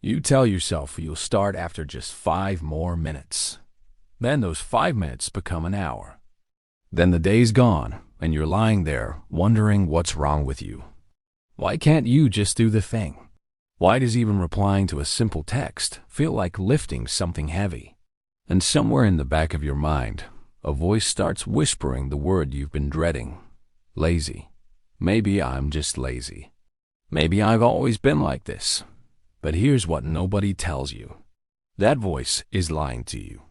You tell yourself you'll start after just 5 more minutes. Then those 5 minutes become an hour. Then the day's gone, and you're lying there wondering what's wrong with you. Why can't you just do the thing? Why does even replying to a simple text feel like lifting something heavy? And somewhere in the back of your mind, a voice starts whispering the word you've been dreading. Lazy. Maybe I'm just lazy. Maybe I've always been like this. But here's what nobody tells you. That voice is lying to you.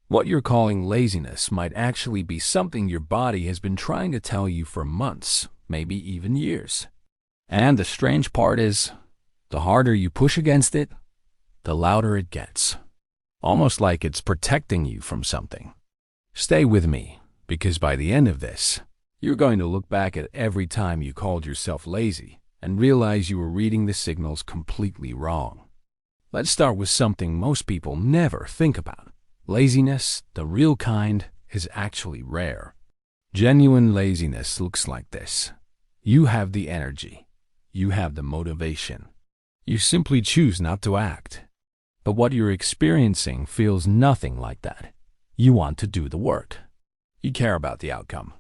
What you're calling laziness might actually be something your body has been trying to tell you for months, maybe even years. And the strange part is, the harder you push against it, the louder it gets. Almost like it's protecting you from something. Stay with me, because by the end of this, you're going to look back at every time you called yourself lazy and realize you were reading the signals completely wrong. Let's start with something most people never think about. Laziness, the real kind, is actually rare. Genuine laziness looks like this. You have the energy. You have the motivation. You simply choose not to act. But what you're experiencing feels nothing like that. You want to do the work. You care about the outcome.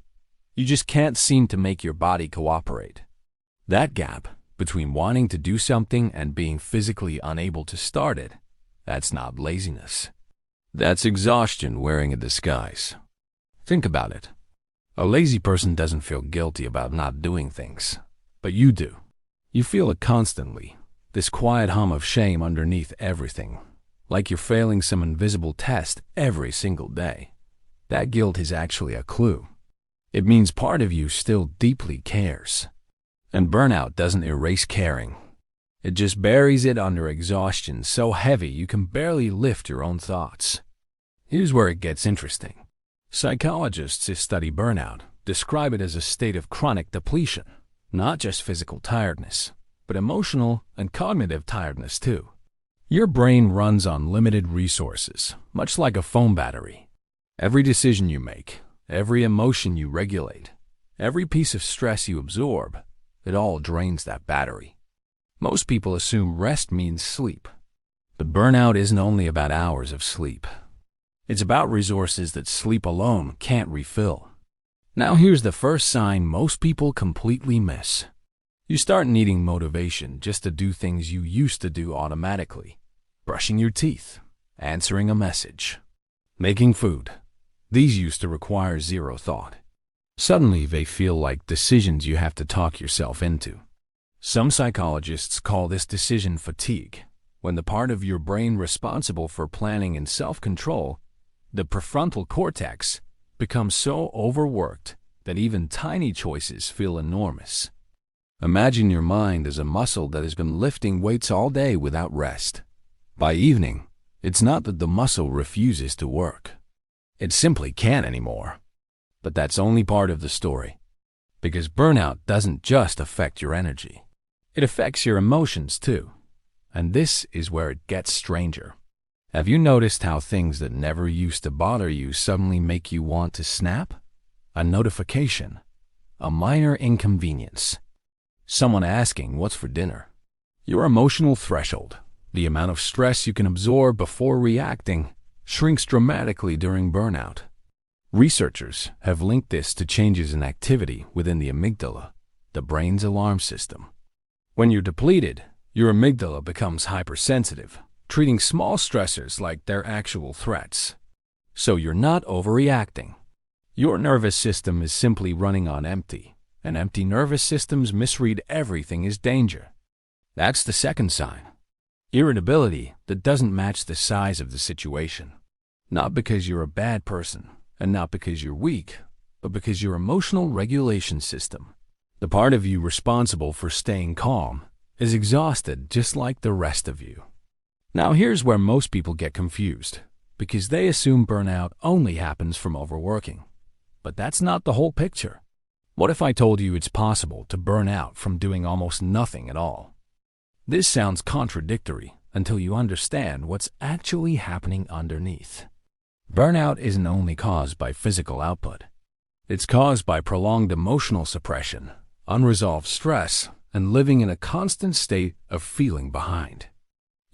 You just can't seem to make your body cooperate. That gap between wanting to do something and being physically unable to start it, that's not laziness. That's exhaustion wearing a disguise. Think about it. A lazy person doesn't feel guilty about not doing things, but you do. You feel it constantly, this quiet hum of shame underneath everything, like you're failing some invisible test every single day. That guilt is actually a clue. It means part of you still deeply cares. And burnout doesn't erase caring. It just buries it under exhaustion so heavy you can barely lift your own thoughts. Here's where it gets interesting. Psychologists who study burnout describe it as a state of chronic depletion, not just physical tiredness, but emotional and cognitive tiredness too. Your brain runs on limited resources, much like a phone battery. Every decision you make, every emotion you regulate, every piece of stress you absorb, it all drains that battery. Most people assume rest means sleep. But burnout isn't only about hours of sleep. It's about resources that sleep alone can't refill. Now here's the first sign most people completely miss. You start needing motivation just to do things you used to do automatically. Brushing your teeth, answering a message, making food. These used to require zero thought. Suddenly they feel like decisions you have to talk yourself into. Some psychologists call this decision fatigue, when the part of your brain responsible for planning and self-control, the prefrontal cortex, becomes so overworked that even tiny choices feel enormous. Imagine your mind as a muscle that has been lifting weights all day without rest. By evening, it's not that the muscle refuses to work. It simply can't anymore. But that's only part of the story. Because burnout doesn't just affect your energy. It affects your emotions too. And this is where it gets stranger. Have you noticed how things that never used to bother you suddenly make you want to snap? A notification. A minor inconvenience. Someone asking what's for dinner. Your emotional threshold, the amount of stress you can absorb before reacting, shrinks dramatically during burnout. Researchers have linked this to changes in activity within the amygdala, the brain's alarm system. When you're depleted, your amygdala becomes hypersensitive, treating small stressors like they're actual threats. So you're not overreacting. Your nervous system is simply running on empty, and empty nervous systems misread everything as danger. That's the second sign. Irritability that doesn't match the size of the situation. Not because you're a bad person, and not because you're weak, but because your emotional regulation system, the part of you responsible for staying calm, is exhausted just like the rest of you. Now here's where most people get confused, because they assume burnout only happens from overworking. But that's not the whole picture. What if I told you it's possible to burn out from doing almost nothing at all? This sounds contradictory until you understand what's actually happening underneath. Burnout isn't only caused by physical output. It's caused by prolonged emotional suppression, unresolved stress, and living in a constant state of feeling behind.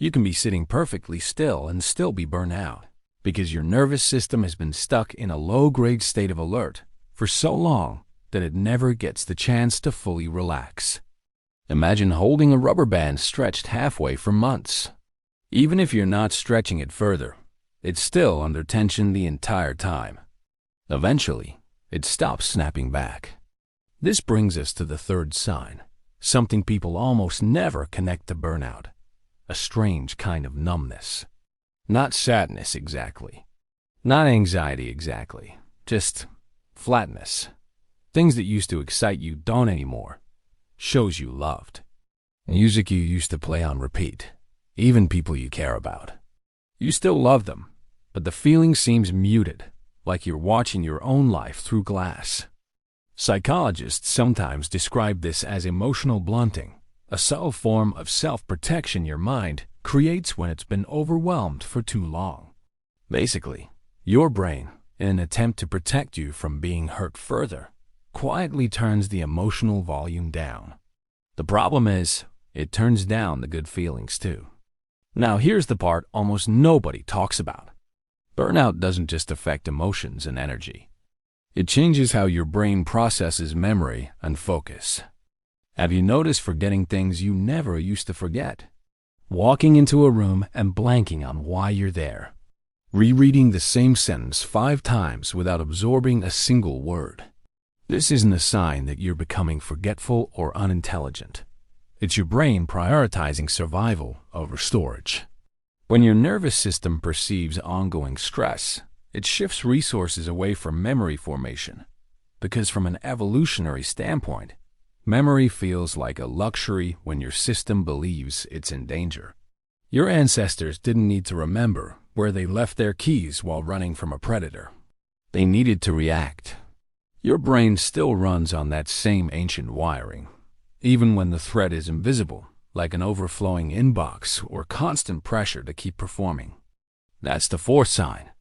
You can be sitting perfectly still and still be burnt out because your nervous system has been stuck in a low-grade state of alert for so long that it never gets the chance to fully relax. Imagine holding a rubber band stretched halfway for months. Even if you're not stretching it further, it's still under tension the entire time. Eventually, it stops snapping back. This brings us to the third sign, something people almost never connect to burnout: a strange kind of numbness. Not sadness exactly, not anxiety exactly, just flatness. Things that used to excite you don't anymore. Shows you loved. Music you used to play on repeat. Even people you care about. You still love them, but the feeling seems muted, like you're watching your own life through glass. Psychologists sometimes describe this as emotional blunting, a subtle form of self-protection your mind creates when it's been overwhelmed for too long. Basically, your brain, in an attempt to protect you from being hurt further, quietly turns the emotional volume down. The problem is, it turns down the good feelings too. Now here's the part almost nobody talks about. Burnout doesn't just affect emotions and energy. It changes how your brain processes memory and focus. Have you noticed forgetting things you never used to forget? Walking into a room and blanking on why you're there. Rereading the same sentence 5 times without absorbing a single word. This isn't a sign that you're becoming forgetful or unintelligent. It's your brain prioritizing survival over storage. When your nervous system perceives ongoing stress, it shifts resources away from memory formation. Because from an evolutionary standpoint, memory feels like a luxury when your system believes it's in danger. Your ancestors didn't need to remember where they left their keys while running from a predator. They needed to react. Your brain still runs on that same ancient wiring, even when the threat is invisible, like an overflowing inbox or constant pressure to keep performing. That's the fourth sign.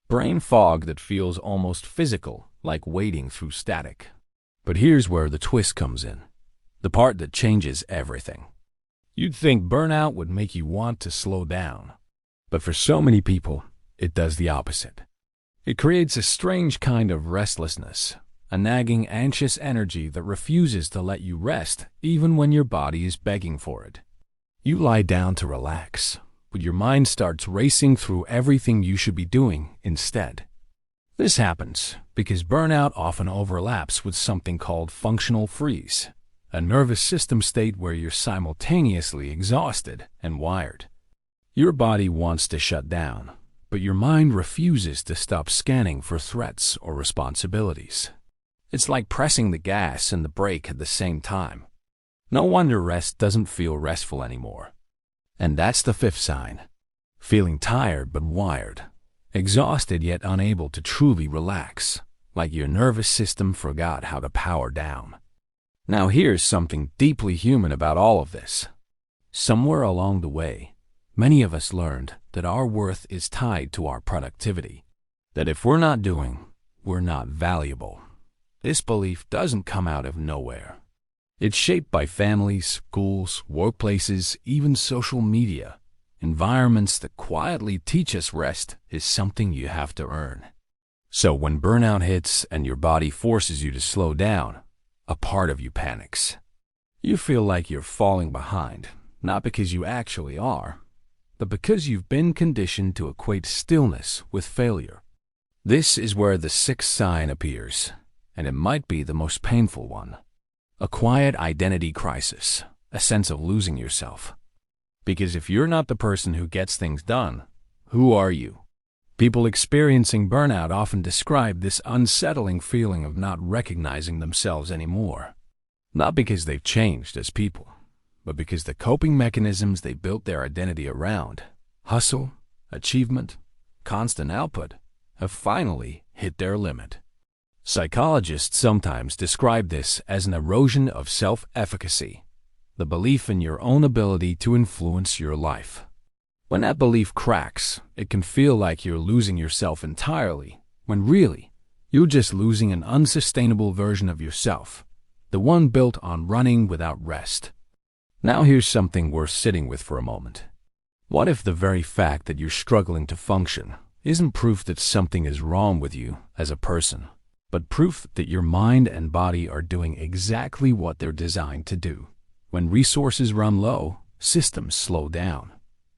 Brain fog that feels almost physical, like wading through static. But here's where the twist comes in, the part that changes everything. You'd think burnout would make you want to slow down, but for so many people, it does the opposite. It creates a strange kind of restlessness, a nagging, anxious energy that refuses to let you rest even when your body is begging for it. You lie down to relax, but your mind starts racing through everything you should be doing instead. This happens because burnout often overlaps with something called functional freeze, a nervous system state where you're simultaneously exhausted and wired. Your body wants to shut down, but your mind refuses to stop scanning for threats or responsibilities. It's like pressing the gas and the brake at the same time. No wonder rest doesn't feel restful anymore. And that's the fifth sign. Feeling tired but wired. Exhausted yet unable to truly relax, like your nervous system forgot how to power down. Now here's something deeply human about all of this. Somewhere along the way, many of us learned that our worth is tied to our productivity. That if we're not doing, we're not valuable. This belief doesn't come out of nowhere. It's shaped by families, schools, workplaces, even social media, environments that quietly teach us rest is something you have to earn. So when burnout hits and your body forces you to slow down, a part of you panics. You feel like you're falling behind, not because you actually are, but because you've been conditioned to equate stillness with failure. This is where the sixth sign appears, and it might be the most painful one. A quiet identity crisis, a sense of losing yourself. Because if you're not the person who gets things done, who are you? People experiencing burnout often describe this unsettling feeling of not recognizing themselves anymore. Not because they've changed as people, but because the coping mechanisms they built their identity around, hustle, achievement, constant output, have finally hit their limit. Psychologists sometimes describe this as an erosion of self-efficacy, the belief in your own ability to influence your life. When that belief cracks, it can feel like you're losing yourself entirely, when really, you're just losing an unsustainable version of yourself, the one built on running without rest. Now here's something worth sitting with for a moment. What if the very fact that you're struggling to function isn't proof that something is wrong with you as a person, but proof that your mind and body are doing exactly what they're designed to do? When resources run low, systems slow down.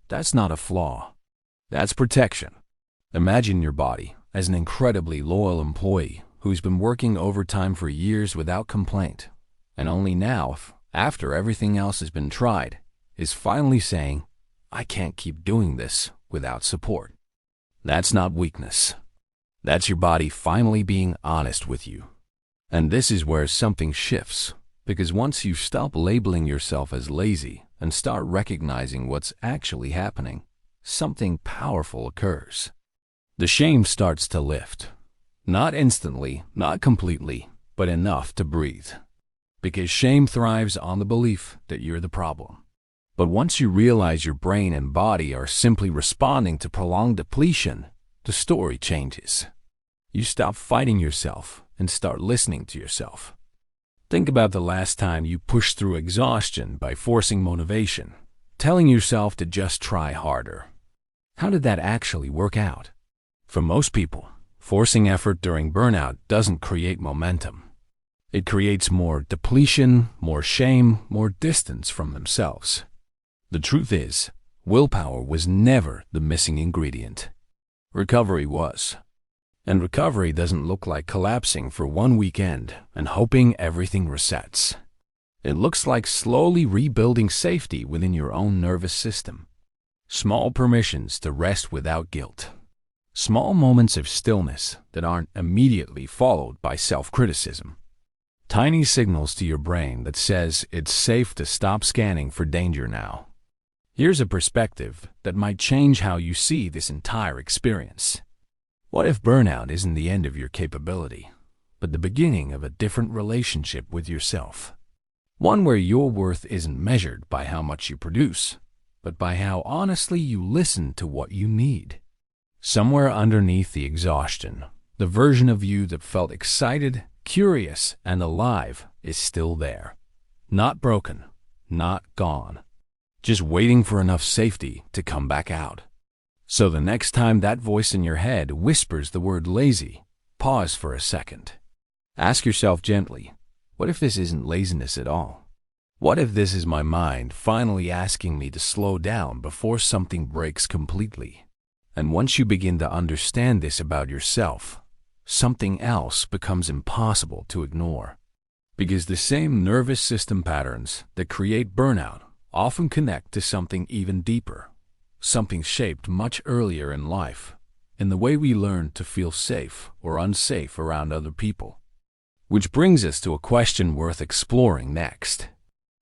That's not a flaw. That's protection. Imagine your body as an incredibly loyal employee who's been working overtime for years without complaint, and only now, after everything else has been tried, is finally saying, "I can't keep doing this without support." That's not weakness. That's your body finally being honest with you. And this is where something shifts, because once you stop labeling yourself as lazy and start recognizing what's actually happening, something powerful occurs. The shame starts to lift. Not instantly, not completely, but enough to breathe. Because shame thrives on the belief that you're the problem. But once you realize your brain and body are simply responding to prolonged depletion, the story changes. You stop fighting yourself and start listening to yourself. Think about the last time you pushed through exhaustion by forcing motivation, telling yourself to just try harder. How did that actually work out? For most people, forcing effort during burnout doesn't create momentum. It creates more depletion, more shame, more distance from themselves. The truth is, willpower was never the missing ingredient. Recovery was. And recovery doesn't look like collapsing for one weekend and hoping everything resets. It looks like slowly rebuilding safety within your own nervous system. Small permissions to rest without guilt. Small moments of stillness that aren't immediately followed by self-criticism. Tiny signals to your brain that says it's safe to stop scanning for danger now. Here's a perspective that might change how you see this entire experience. What if burnout isn't the end of your capability, but the beginning of a different relationship with yourself? One where your worth isn't measured by how much you produce, but by how honestly you listen to what you need. Somewhere underneath the exhaustion, the version of you that felt excited, curious, and alive is still there. Not broken, not gone. Just waiting for enough safety to come back out. So the next time that voice in your head whispers the word lazy, pause for a second. Ask yourself gently, what if this isn't laziness at all? What if this is my mind finally asking me to slow down before something breaks completely? And once you begin to understand this about yourself, something else becomes impossible to ignore. Because the same nervous system patterns that create burnout often connect to something even deeper, something shaped much earlier in life, in the way we learn to feel safe or unsafe around other people. Which brings us to a question worth exploring next.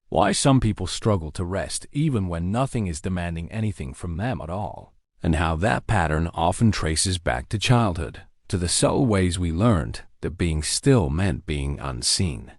Why some people struggle to rest even when nothing is demanding anything from them at all, and how that pattern often traces back to childhood, to the subtle ways we learned that being still meant being unseen.